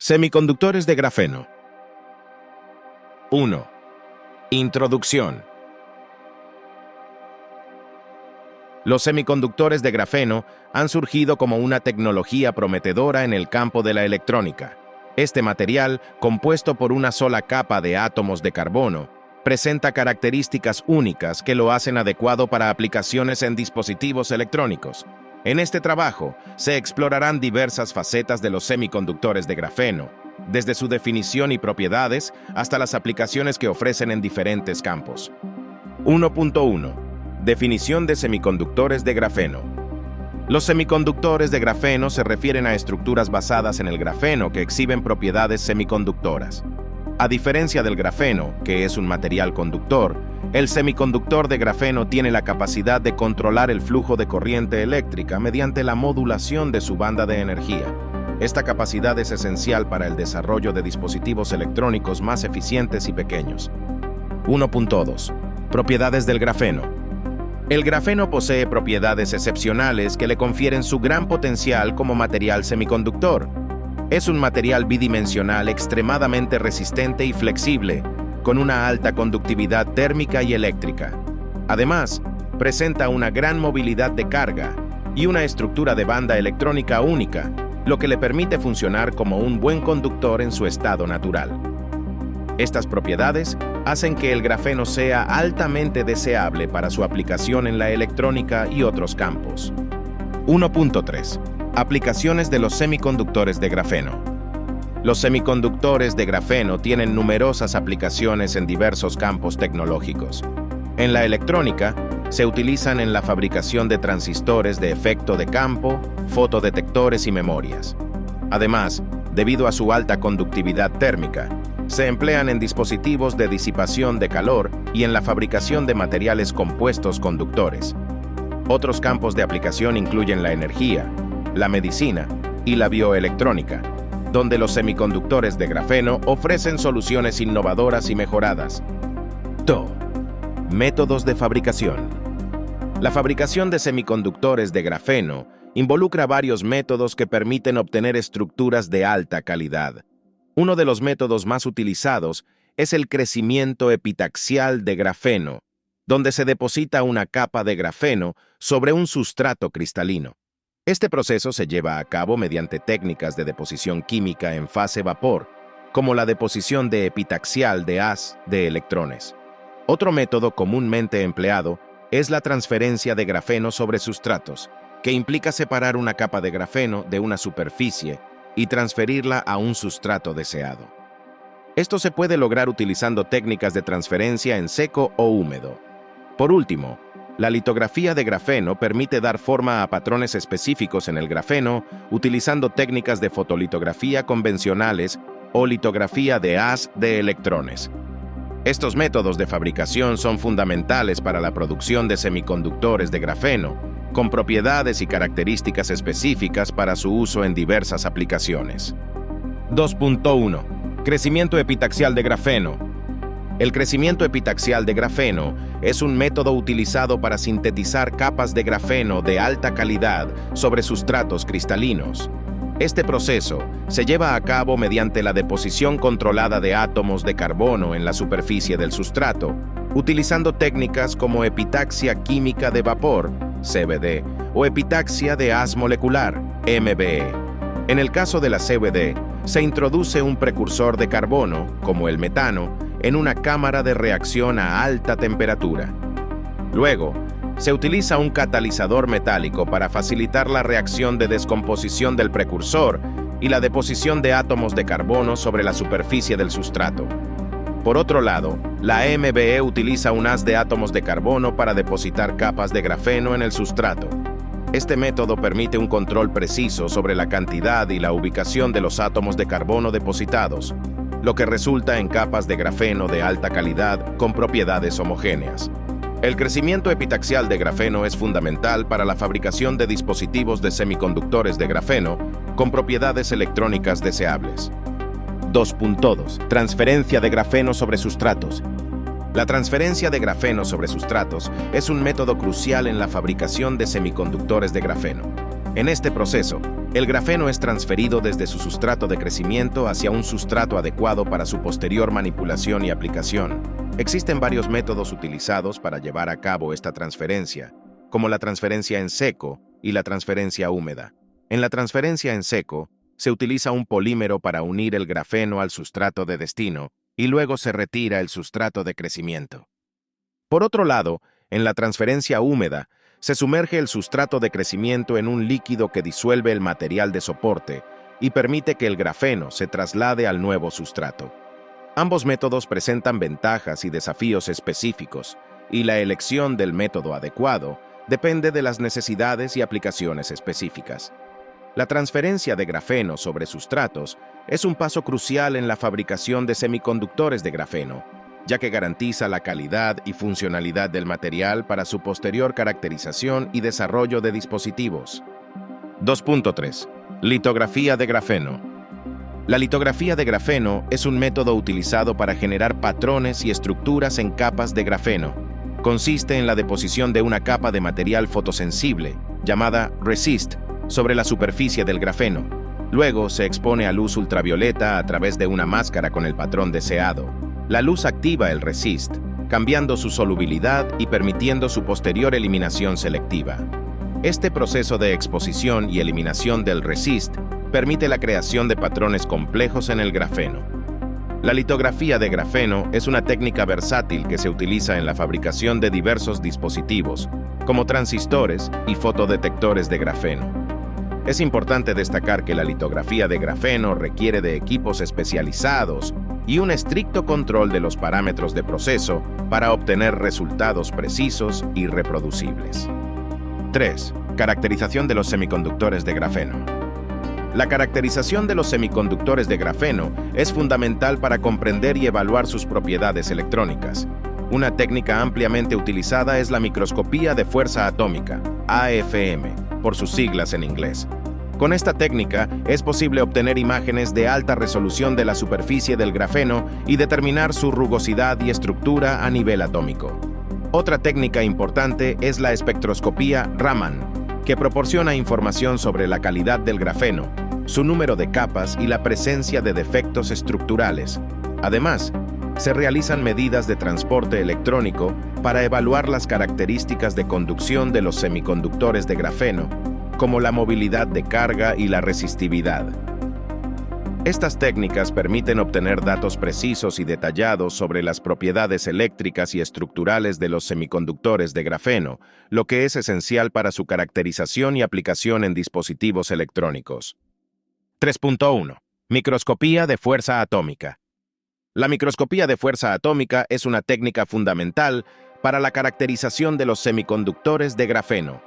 Semiconductores de grafeno. 1. Introducción. Los semiconductores de grafeno han surgido como una tecnología prometedora en el campo de la electrónica. Este material, compuesto por una sola capa de átomos de carbono, presenta características únicas que lo hacen adecuado para aplicaciones en dispositivos electrónicos. En este trabajo, se explorarán diversas facetas de los semiconductores de grafeno, desde su definición y propiedades hasta las aplicaciones que ofrecen en diferentes campos. 1.1. Definición de semiconductores de grafeno. Los semiconductores de grafeno se refieren a estructuras basadas en el grafeno que exhiben propiedades semiconductoras. A diferencia del grafeno, que es un material conductor, el semiconductor de grafeno tiene la capacidad de controlar el flujo de corriente eléctrica mediante la modulación de su banda de energía. Esta capacidad es esencial para el desarrollo de dispositivos electrónicos más eficientes y pequeños. 1.2. Propiedades del grafeno. El grafeno posee propiedades excepcionales que le confieren su gran potencial como material semiconductor. Es un material bidimensional extremadamente resistente y flexible, con una alta conductividad térmica y eléctrica. Además, presenta una gran movilidad de carga y una estructura de banda electrónica única, lo que le permite funcionar como un buen conductor en su estado natural. Estas propiedades hacen que el grafeno sea altamente deseable para su aplicación en la electrónica y otros campos. 1.3. Aplicaciones de los semiconductores de grafeno. Los semiconductores de grafeno tienen numerosas aplicaciones en diversos campos tecnológicos. En la electrónica, se utilizan en la fabricación de transistores de efecto de campo, fotodetectores y memorias. Además, debido a su alta conductividad térmica, se emplean en dispositivos de disipación de calor y en la fabricación de materiales compuestos conductores. Otros campos de aplicación incluyen la energía, la medicina y la bioelectrónica, donde los semiconductores de grafeno ofrecen soluciones innovadoras y mejoradas. 2. Métodos de fabricación. La fabricación de semiconductores de grafeno involucra varios métodos que permiten obtener estructuras de alta calidad. Uno de los métodos más utilizados es el crecimiento epitaxial de grafeno, donde se deposita una capa de grafeno sobre un sustrato cristalino. Este proceso se lleva a cabo mediante técnicas de deposición química en fase vapor, como la deposición de epitaxial de haz de electrones. Otro método comúnmente empleado es la transferencia de grafeno sobre sustratos, que implica separar una capa de grafeno de una superficie y transferirla a un sustrato deseado. Esto se puede lograr utilizando técnicas de transferencia en seco o húmedo. Por último, la litografía de grafeno permite dar forma a patrones específicos en el grafeno utilizando técnicas de fotolitografía convencionales o litografía de haz de electrones. Estos métodos de fabricación son fundamentales para la producción de semiconductores de grafeno, con propiedades y características específicas para su uso en diversas aplicaciones. 2.1. Crecimiento epitaxial de grafeno. El crecimiento epitaxial de grafeno es un método utilizado para sintetizar capas de grafeno de alta calidad sobre sustratos cristalinos. Este proceso se lleva a cabo mediante la deposición controlada de átomos de carbono en la superficie del sustrato, utilizando técnicas como epitaxia química de vapor, CVD, o epitaxia de haz molecular, MBE. En el caso de la CVD, se introduce un precursor de carbono, como el metano, en una cámara de reacción a alta temperatura. Luego, se utiliza un catalizador metálico para facilitar la reacción de descomposición del precursor y la deposición de átomos de carbono sobre la superficie del sustrato. Por otro lado, la MBE utiliza un haz de átomos de carbono para depositar capas de grafeno en el sustrato. Este método permite un control preciso sobre la cantidad y la ubicación de los átomos de carbono depositados, lo que resulta en capas de grafeno de alta calidad con propiedades homogéneas. El crecimiento epitaxial de grafeno es fundamental para la fabricación de dispositivos de semiconductores de grafeno con propiedades electrónicas deseables. 2.2. Transferencia de grafeno sobre sustratos. La transferencia de grafeno sobre sustratos es un método crucial en la fabricación de semiconductores de grafeno. En este proceso, El grafeno es transferido desde su sustrato de crecimiento hacia un sustrato adecuado para su posterior manipulación y aplicación. Existen varios métodos utilizados para llevar a cabo esta transferencia, como la transferencia en seco y la transferencia húmeda. En la transferencia en seco, se utiliza un polímero para unir el grafeno al sustrato de destino y luego se retira el sustrato de crecimiento. Por otro lado, en la transferencia húmeda, se sumerge el sustrato de crecimiento en un líquido que disuelve el material de soporte y permite que el grafeno se traslade al nuevo sustrato. Ambos métodos presentan ventajas y desafíos específicos, y la elección del método adecuado depende de las necesidades y aplicaciones específicas. La transferencia de grafeno sobre sustratos es un paso crucial en la fabricación de semiconductores de grafeno, ya que garantiza la calidad y funcionalidad del material para su posterior caracterización y desarrollo de dispositivos. 2.3. Litografía de grafeno. La litografía de grafeno es un método utilizado para generar patrones y estructuras en capas de grafeno. Consiste en la deposición de una capa de material fotosensible, llamada resist, sobre la superficie del grafeno. Luego se expone a luz ultravioleta a través de una máscara con el patrón deseado. La luz activa el resist, cambiando su solubilidad y permitiendo su posterior eliminación selectiva. Este proceso de exposición y eliminación del resist permite la creación de patrones complejos en el grafeno. La litografía de grafeno es una técnica versátil que se utiliza en la fabricación de diversos dispositivos, como transistores y fotodetectores de grafeno. Es importante destacar que la litografía de grafeno requiere de equipos especializados y un estricto control de los parámetros de proceso para obtener resultados precisos y reproducibles. 3. Caracterización de los semiconductores de grafeno. La caracterización de los semiconductores de grafeno es fundamental para comprender y evaluar sus propiedades electrónicas. Una técnica ampliamente utilizada es la microscopía de fuerza atómica, AFM, por sus siglas en inglés. Con esta técnica es posible obtener imágenes de alta resolución de la superficie del grafeno y determinar su rugosidad y estructura a nivel atómico. Otra técnica importante es la espectroscopía Raman, que proporciona información sobre la calidad del grafeno, su número de capas y la presencia de defectos estructurales. Además, se realizan medidas de transporte electrónico para evaluar las características de conducción de los semiconductores de grafeno, como la movilidad de carga y la resistividad. Estas técnicas permiten obtener datos precisos y detallados sobre las propiedades eléctricas y estructurales de los semiconductores de grafeno, lo que es esencial para su caracterización y aplicación en dispositivos electrónicos. 3.1. Microscopía de fuerza atómica. La microscopía de fuerza atómica es una técnica fundamental para la caracterización de los semiconductores de grafeno.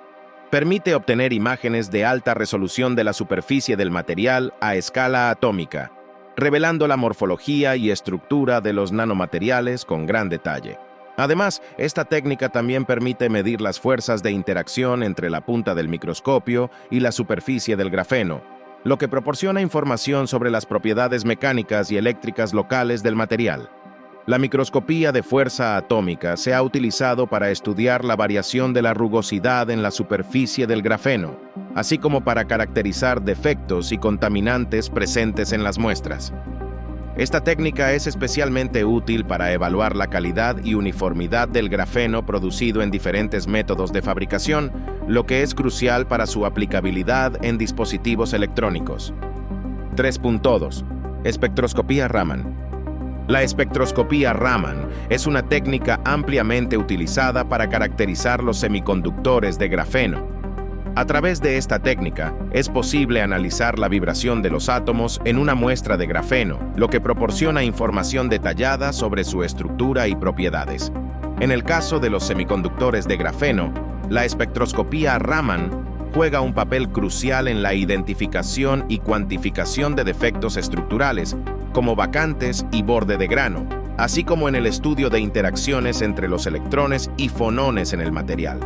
Permite obtener imágenes de alta resolución de la superficie del material a escala atómica, revelando la morfología y estructura de los nanomateriales con gran detalle. Además, esta técnica también permite medir las fuerzas de interacción entre la punta del microscopio y la superficie del grafeno, lo que proporciona información sobre las propiedades mecánicas y eléctricas locales del material. La microscopía de fuerza atómica se ha utilizado para estudiar la variación de la rugosidad en la superficie del grafeno, así como para caracterizar defectos y contaminantes presentes en las muestras. Esta técnica es especialmente útil para evaluar la calidad y uniformidad del grafeno producido en diferentes métodos de fabricación, lo que es crucial para su aplicabilidad en dispositivos electrónicos. 3.2. Espectroscopía Raman. La espectroscopía Raman es una técnica ampliamente utilizada para caracterizar los semiconductores de grafeno. A través de esta técnica, es posible analizar la vibración de los átomos en una muestra de grafeno, lo que proporciona información detallada sobre su estructura y propiedades. En el caso de los semiconductores de grafeno, la espectroscopía Raman juega un papel crucial en la identificación y cuantificación de defectos estructurales, como vacantes y borde de grano, así como en el estudio de interacciones entre los electrones y fonones en el material.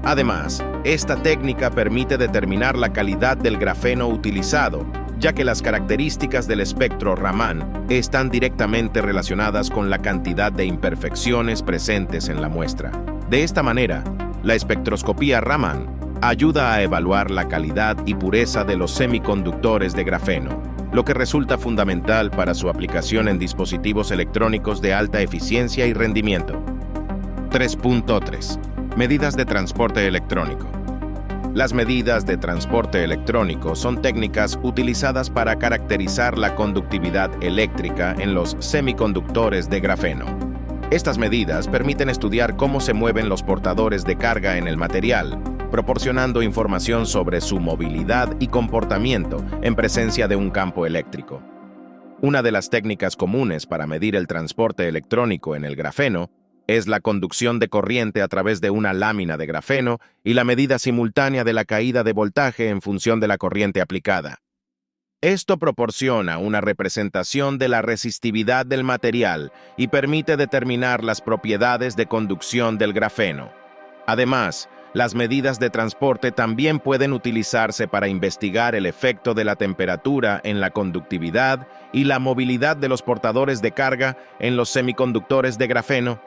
Además, esta técnica permite determinar la calidad del grafeno utilizado, ya que las características del espectro Raman están directamente relacionadas con la cantidad de imperfecciones presentes en la muestra. De esta manera, la espectroscopía Raman Ayuda a evaluar la calidad y pureza de los semiconductores de grafeno, lo que resulta fundamental para su aplicación en dispositivos electrónicos de alta eficiencia y rendimiento. 3.3. Medidas de transporte electrónico. Las medidas de transporte electrónico son técnicas utilizadas para caracterizar la conductividad eléctrica en los semiconductores de grafeno. Estas medidas permiten estudiar cómo se mueven los portadores de carga en el material, proporcionando información sobre su movilidad y comportamiento en presencia de un campo eléctrico. Una de las técnicas comunes para medir el transporte electrónico en el grafeno es la conducción de corriente a través de una lámina de grafeno y la medida simultánea de la caída de voltaje en función de la corriente aplicada. Esto proporciona una representación de la resistividad del material y permite determinar las propiedades de conducción del grafeno. Además, las medidas de transporte también pueden utilizarse para investigar el efecto de la temperatura en la conductividad y la movilidad de los portadores de carga en los semiconductores de grafeno.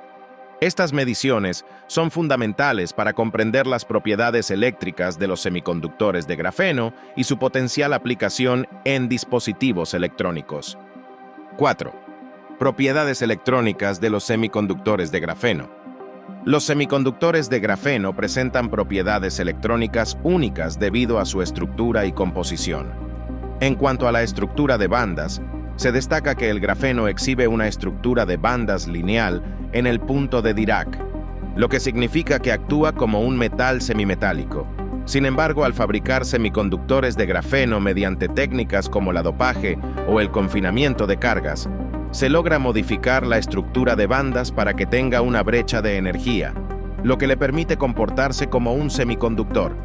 Estas mediciones son fundamentales para comprender las propiedades eléctricas de los semiconductores de grafeno y su potencial aplicación en dispositivos electrónicos. 4. Propiedades electrónicas de los semiconductores de grafeno. Los semiconductores de grafeno presentan propiedades electrónicas únicas debido a su estructura y composición. En cuanto a la estructura de bandas, se destaca que el grafeno exhibe una estructura de bandas lineal en el punto de Dirac, lo que significa que actúa como un metal semimetálico. Sin embargo, al fabricar semiconductores de grafeno mediante técnicas como la dopaje o el confinamiento de cargas, se logra modificar la estructura de bandas para que tenga una brecha de energía, lo que le permite comportarse como un semiconductor.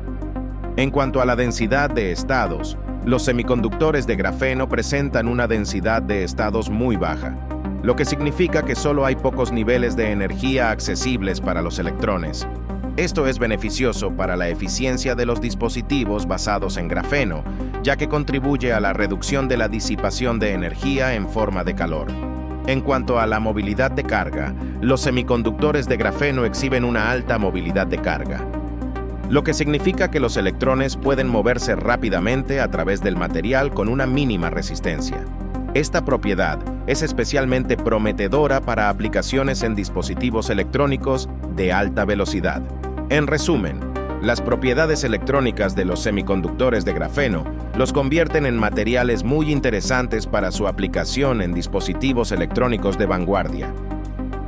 En cuanto a la densidad de estados, los semiconductores de grafeno presentan una densidad de estados muy baja, lo que significa que solo hay pocos niveles de energía accesibles para los electrones. Esto es beneficioso para la eficiencia de los dispositivos basados en grafeno, ya que contribuye a la reducción de la disipación de energía en forma de calor. En cuanto a la movilidad de carga, los semiconductores de grafeno exhiben una alta movilidad de carga, lo que significa que los electrones pueden moverse rápidamente a través del material con una mínima resistencia. Esta propiedad es especialmente prometedora para aplicaciones en dispositivos electrónicos de alta velocidad. En resumen, las propiedades electrónicas de los semiconductores de grafeno los convierten en materiales muy interesantes para su aplicación en dispositivos electrónicos de vanguardia.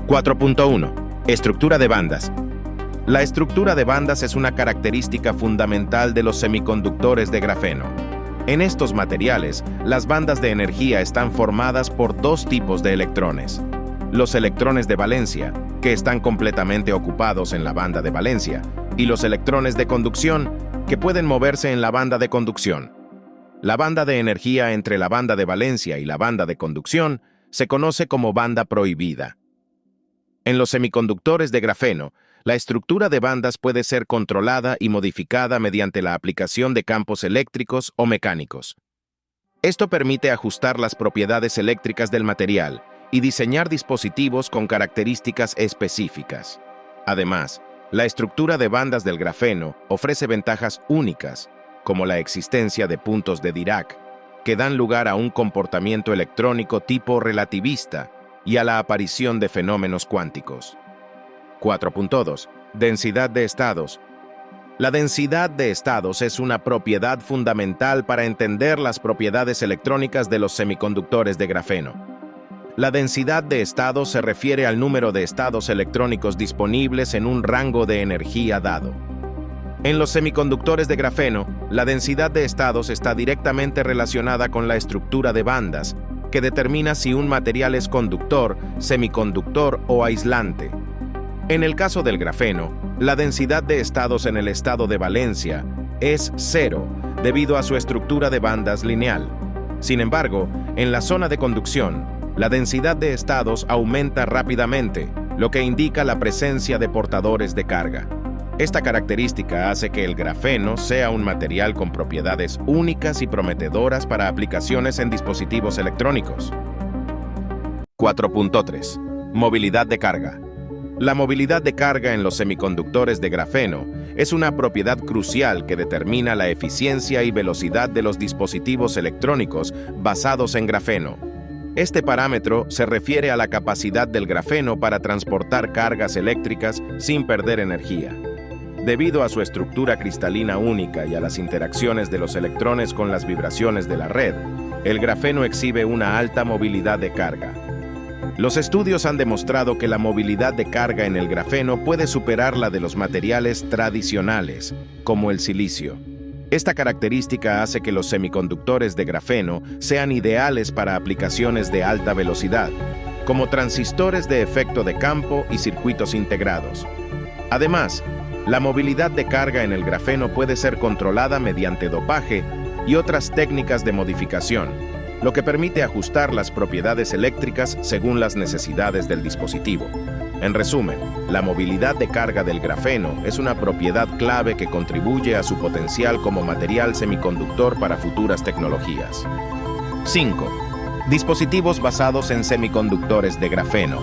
4.1. Estructura de bandas. La estructura de bandas es una característica fundamental de los semiconductores de grafeno. En estos materiales, las bandas de energía están formadas por dos tipos de electrones. Los electrones de valencia, que están completamente ocupados en la banda de valencia, y los electrones de conducción, que pueden moverse en la banda de conducción. La banda de energía entre la banda de valencia y la banda de conducción se conoce como banda prohibida. En los semiconductores de grafeno, la estructura de bandas puede ser controlada y modificada mediante la aplicación de campos eléctricos o mecánicos. Esto permite ajustar las propiedades eléctricas del material y diseñar dispositivos con características específicas. Además, la estructura de bandas del grafeno ofrece ventajas únicas, como la existencia de puntos de Dirac, que dan lugar a un comportamiento electrónico tipo relativista y a la aparición de fenómenos cuánticos. 4.2. Densidad de estados. La densidad de estados es una propiedad fundamental para entender las propiedades electrónicas de los semiconductores de grafeno. La densidad de estados se refiere al número de estados electrónicos disponibles en un rango de energía dado. En los semiconductores de grafeno, la densidad de estados está directamente relacionada con la estructura de bandas, que determina si un material es conductor, semiconductor o aislante. En el caso del grafeno, la densidad de estados en el estado de valencia es 0, debido a su estructura de bandas lineal. Sin embargo, en la zona de conducción, la densidad de estados aumenta rápidamente, lo que indica la presencia de portadores de carga. Esta característica hace que el grafeno sea un material con propiedades únicas y prometedoras para aplicaciones en dispositivos electrónicos. 4.3. Movilidad de carga. La movilidad de carga en los semiconductores de grafeno es una propiedad crucial que determina la eficiencia y velocidad de los dispositivos electrónicos basados en grafeno. Este parámetro se refiere a la capacidad del grafeno para transportar cargas eléctricas sin perder energía. Debido a su estructura cristalina única y a las interacciones de los electrones con las vibraciones de la red, el grafeno exhibe una alta movilidad de carga. Los estudios han demostrado que la movilidad de carga en el grafeno puede superar la de los materiales tradicionales, como el silicio. Esta característica hace que los semiconductores de grafeno sean ideales para aplicaciones de alta velocidad, como transistores de efecto de campo y circuitos integrados. Además, la movilidad de carga en el grafeno puede ser controlada mediante dopaje y otras técnicas de modificación, lo que permite ajustar las propiedades eléctricas según las necesidades del dispositivo. En resumen, la movilidad de carga del grafeno es una propiedad clave que contribuye a su potencial como material semiconductor para futuras tecnologías. 5. Dispositivos basados en semiconductores de grafeno.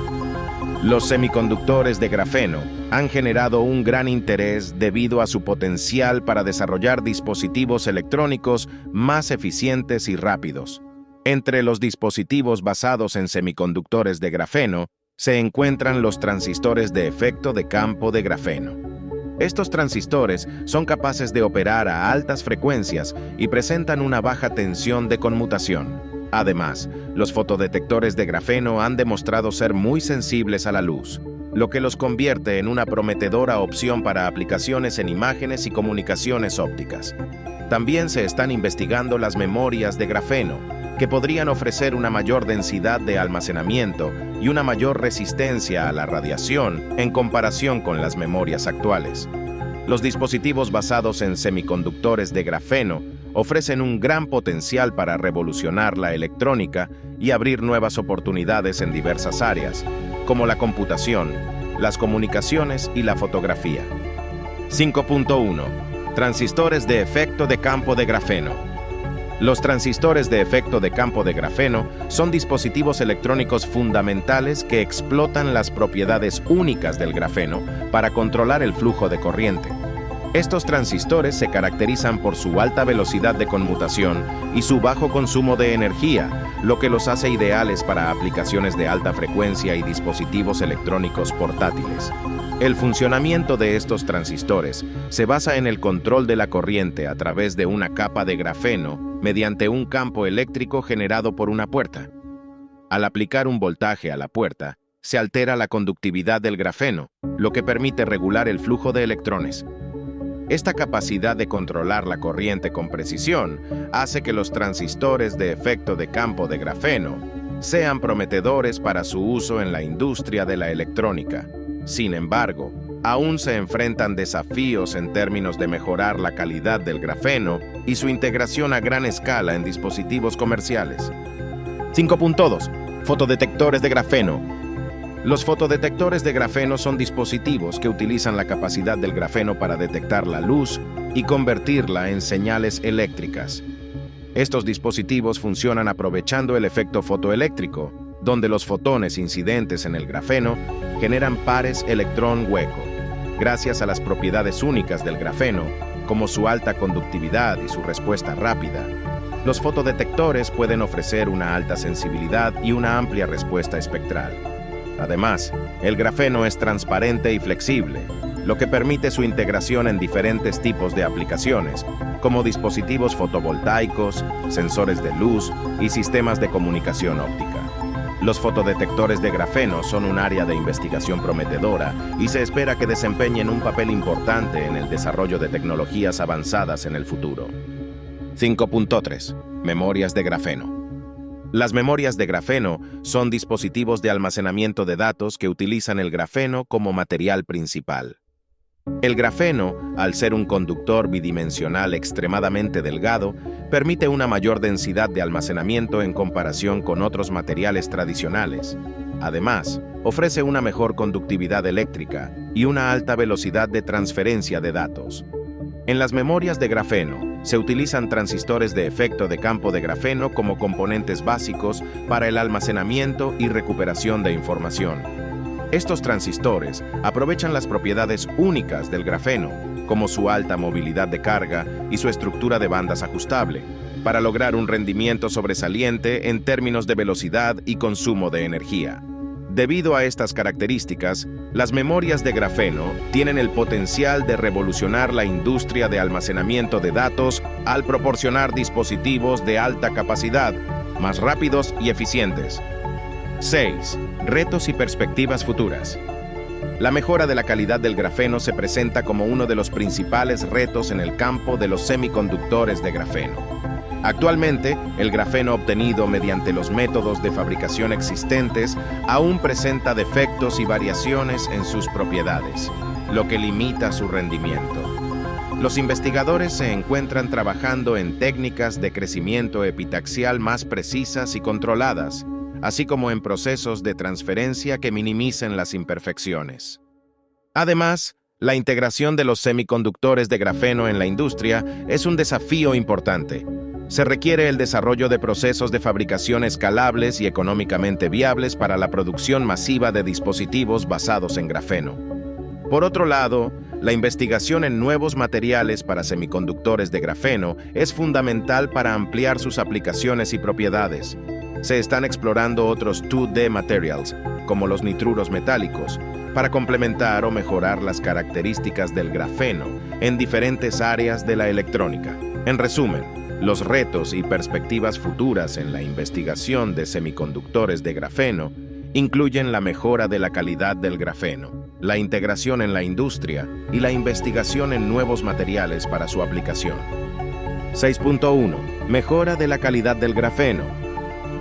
Los semiconductores de grafeno han generado un gran interés debido a su potencial para desarrollar dispositivos electrónicos más eficientes y rápidos. Entre los dispositivos basados en semiconductores de grafeno se encuentran los transistores de efecto de campo de grafeno. Estos transistores son capaces de operar a altas frecuencias y presentan una baja tensión de conmutación. Además, los fotodetectores de grafeno han demostrado ser muy sensibles a la luz, lo que los convierte en una prometedora opción para aplicaciones en imágenes y comunicaciones ópticas. También se están investigando las memorias de grafeno, que podrían ofrecer una mayor densidad de almacenamiento y una mayor resistencia a la radiación en comparación con las memorias actuales. Los dispositivos basados en semiconductores de grafeno ofrecen un gran potencial para revolucionar la electrónica y abrir nuevas oportunidades en diversas áreas, como la computación, las comunicaciones y la fotografía. 5.1. Transistores de efecto de campo de grafeno. Los transistores de efecto de campo de grafeno son dispositivos electrónicos fundamentales que explotan las propiedades únicas del grafeno para controlar el flujo de corriente. Estos transistores se caracterizan por su alta velocidad de conmutación y su bajo consumo de energía, lo que los hace ideales para aplicaciones de alta frecuencia y dispositivos electrónicos portátiles. El funcionamiento de estos transistores se basa en el control de la corriente a través de una capa de grafeno mediante un campo eléctrico generado por una puerta. Al aplicar un voltaje a la puerta, se altera la conductividad del grafeno, lo que permite regular el flujo de electrones. Esta capacidad de controlar la corriente con precisión hace que los transistores de efecto de campo de grafeno sean prometedores para su uso en la industria de la electrónica. Sin embargo, aún se enfrentan desafíos en términos de mejorar la calidad del grafeno y su integración a gran escala en dispositivos comerciales. 5.2. Fotodetectores de grafeno. Los fotodetectores de grafeno son dispositivos que utilizan la capacidad del grafeno para detectar la luz y convertirla en señales eléctricas. Estos dispositivos funcionan aprovechando el efecto fotoeléctrico, donde los fotones incidentes en el grafeno generan pares electrón-hueco. Gracias a las propiedades únicas del grafeno, como su alta conductividad y su respuesta rápida, los fotodetectores pueden ofrecer una alta sensibilidad y una amplia respuesta espectral. Además, el grafeno es transparente y flexible, lo que permite su integración en diferentes tipos de aplicaciones, como dispositivos fotovoltaicos, sensores de luz y sistemas de comunicación óptica. Los fotodetectores de grafeno son un área de investigación prometedora y se espera que desempeñen un papel importante en el desarrollo de tecnologías avanzadas en el futuro. 5.3. Memorias de grafeno. Las memorias de grafeno son dispositivos de almacenamiento de datos que utilizan el grafeno como material principal. El grafeno, al ser un conductor bidimensional extremadamente delgado, permite una mayor densidad de almacenamiento en comparación con otros materiales tradicionales. Además, ofrece una mejor conductividad eléctrica y una alta velocidad de transferencia de datos. En las memorias de grafeno, se utilizan transistores de efecto de campo de grafeno como componentes básicos para el almacenamiento y recuperación de información. Estos transistores aprovechan las propiedades únicas del grafeno, como su alta movilidad de carga y su estructura de bandas ajustable, para lograr un rendimiento sobresaliente en términos de velocidad y consumo de energía. Debido a estas características, las memorias de grafeno tienen el potencial de revolucionar la industria de almacenamiento de datos al proporcionar dispositivos de alta capacidad, más rápidos y eficientes. 6. Retos y perspectivas futuras. La mejora de la calidad del grafeno se presenta como uno de los principales retos en el campo de los semiconductores de grafeno. Actualmente, el grafeno obtenido mediante los métodos de fabricación existentes aún presenta defectos y variaciones en sus propiedades, lo que limita su rendimiento. Los investigadores se encuentran trabajando en técnicas de crecimiento epitaxial más precisas y controladas, así como en procesos de transferencia que minimicen las imperfecciones. Además, la integración de los semiconductores de grafeno en la industria es un desafío importante. Se requiere el desarrollo de procesos de fabricación escalables y económicamente viables para la producción masiva de dispositivos basados en grafeno. Por otro lado, la investigación en nuevos materiales para semiconductores de grafeno es fundamental para ampliar sus aplicaciones y propiedades. Se están explorando otros 2D materials, como los nitruros metálicos, para complementar o mejorar las características del grafeno en diferentes áreas de la electrónica. En resumen, los retos y perspectivas futuras en la investigación de semiconductores de grafeno incluyen la mejora de la calidad del grafeno, la integración en la industria y la investigación en nuevos materiales para su aplicación. 6.1. Mejora de la calidad del grafeno.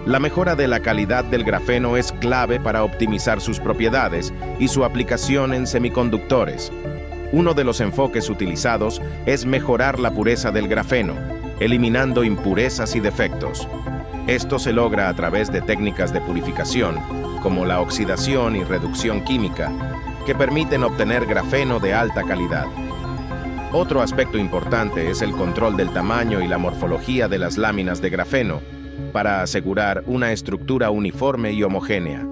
La mejora de la calidad del grafeno es clave para optimizar sus propiedades y su aplicación en semiconductores. Uno de los enfoques utilizados es mejorar la pureza del grafeno, eliminando impurezas y defectos. Esto se logra a través de técnicas de purificación, como la oxidación y reducción química, que permiten obtener grafeno de alta calidad. Otro aspecto importante es el control del tamaño y la morfología de las láminas de grafeno, para asegurar una estructura uniforme y homogénea.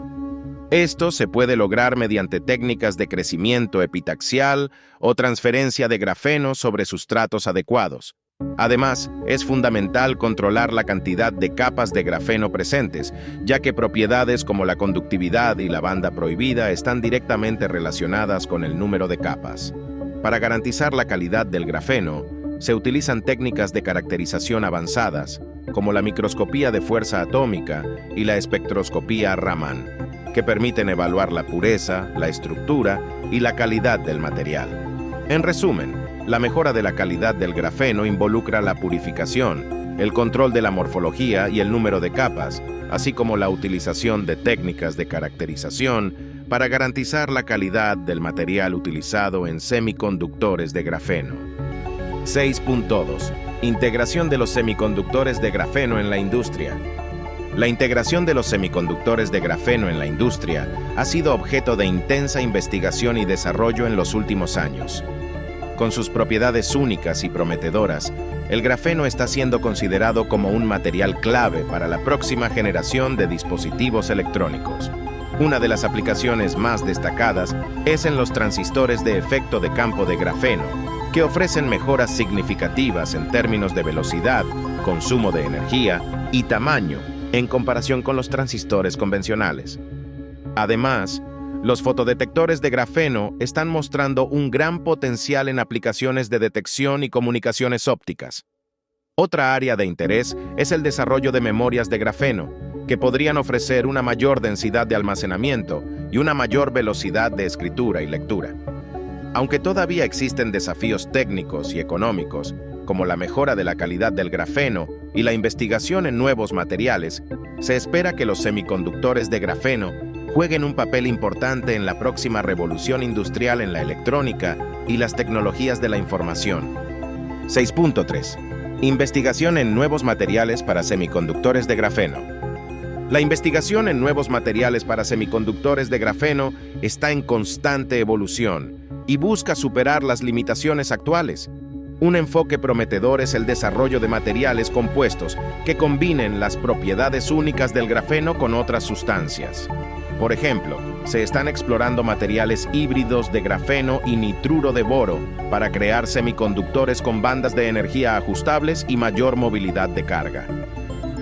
Esto se puede lograr mediante técnicas de crecimiento epitaxial o transferencia de grafeno sobre sustratos adecuados. Además, es fundamental controlar la cantidad de capas de grafeno presentes, ya que propiedades como la conductividad y la banda prohibida están directamente relacionadas con el número de capas. Para garantizar la calidad del grafeno, se utilizan técnicas de caracterización avanzadas, como la microscopía de fuerza atómica y la espectroscopía Raman, que permiten evaluar la pureza, la estructura y la calidad del material. En resumen, la mejora de la calidad del grafeno involucra la purificación, el control de la morfología y el número de capas, así como la utilización de técnicas de caracterización para garantizar la calidad del material utilizado en semiconductores de grafeno. 6.2. Integración de los semiconductores de grafeno en la industria. La integración de los semiconductores de grafeno en la industria ha sido objeto de intensa investigación y desarrollo en los últimos años. Con sus propiedades únicas y prometedoras, el grafeno está siendo considerado como un material clave para la próxima generación de dispositivos electrónicos. Una de las aplicaciones más destacadas es en los transistores de efecto de campo de grafeno, que ofrecen mejoras significativas en términos de velocidad, consumo de energía y tamaño en comparación con los transistores convencionales. Además, los fotodetectores de grafeno están mostrando un gran potencial en aplicaciones de detección y comunicaciones ópticas. Otra área de interés es el desarrollo de memorias de grafeno, que podrían ofrecer una mayor densidad de almacenamiento y una mayor velocidad de escritura y lectura. Aunque todavía existen desafíos técnicos y económicos, como la mejora de la calidad del grafeno y la investigación en nuevos materiales, se espera que los semiconductores de grafeno jueguen un papel importante en la próxima revolución industrial en la electrónica y las tecnologías de la información. 6.3. Investigación en nuevos materiales para semiconductores de grafeno. La investigación en nuevos materiales para semiconductores de grafeno está en constante evolución y busca superar las limitaciones actuales. Un enfoque prometedor es el desarrollo de materiales compuestos que combinen las propiedades únicas del grafeno con otras sustancias. Por ejemplo, se están explorando materiales híbridos de grafeno y nitruro de boro para crear semiconductores con bandas de energía ajustables y mayor movilidad de carga.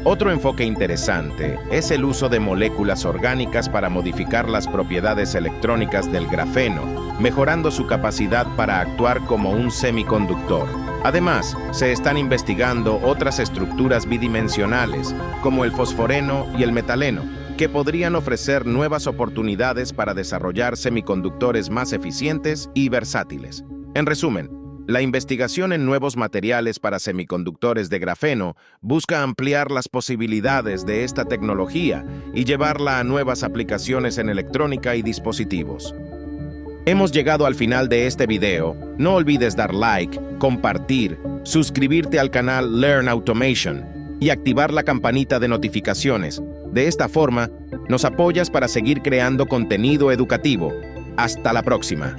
Otro enfoque interesante es el uso de moléculas orgánicas para modificar las propiedades electrónicas del grafeno, mejorando su capacidad para actuar como un semiconductor. Además, se están investigando otras estructuras bidimensionales, como el fosforeno y el metaleno, que podrían ofrecer nuevas oportunidades para desarrollar semiconductores más eficientes y versátiles. En resumen, la investigación en nuevos materiales para semiconductores de grafeno busca ampliar las posibilidades de esta tecnología y llevarla a nuevas aplicaciones en electrónica y dispositivos. Hemos llegado al final de este video. No olvides dar like, compartir, suscribirte al canal Learn Automation y activar la campanita de notificaciones. De esta forma, nos apoyas para seguir creando contenido educativo. Hasta la próxima.